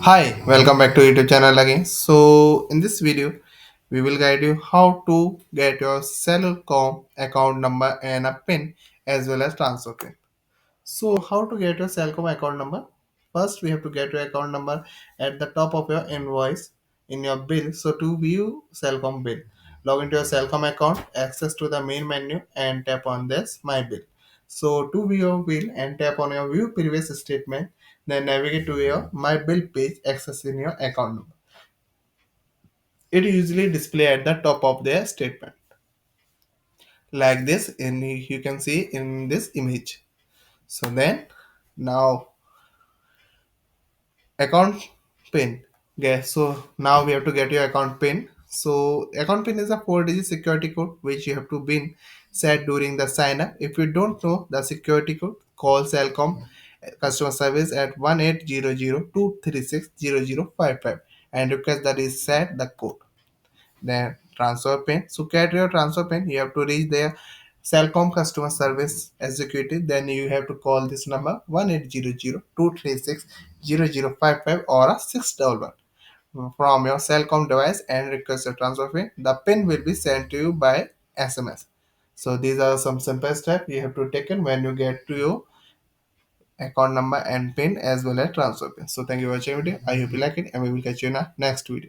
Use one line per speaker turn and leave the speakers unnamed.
Hi, welcome back to YouTube channel again. So in this video, we will guide you how to get your Cellcom account number and a PIN as well as transfer PIN. So how to get your Cellcom account number? First, we have to get your account number at the top of your invoice in your bill. So to view Cellcom bill, log into your Cellcom account, access to the main menu and tap on this My Bill. So to view your bill and tap on your View Previous Statement, then navigate to your My Bill page accessing your account number. It usually display at the top of the statement like this, and you can see in this image. So then now account pin. Okay, so now we have to get your account pin. So account pin is a 4-digit security code which you have to be set during the sign up. If you don't know the security code, call Cellcom customer service at 1800 236 0055 and request that is set the code. Then transfer pin. So get your transfer pin, you have to reach their Cellcom customer service executive. Then you have to call this number 1800 236 0055 or a 611 from your Cellcom device and request your transfer pin. The pin will be sent to you by SMS. So these are some simple steps you have to take in when you get to your account number and pin as well as transfer pin. So thank you for watching video. I hope you like it and we will catch you in our next video.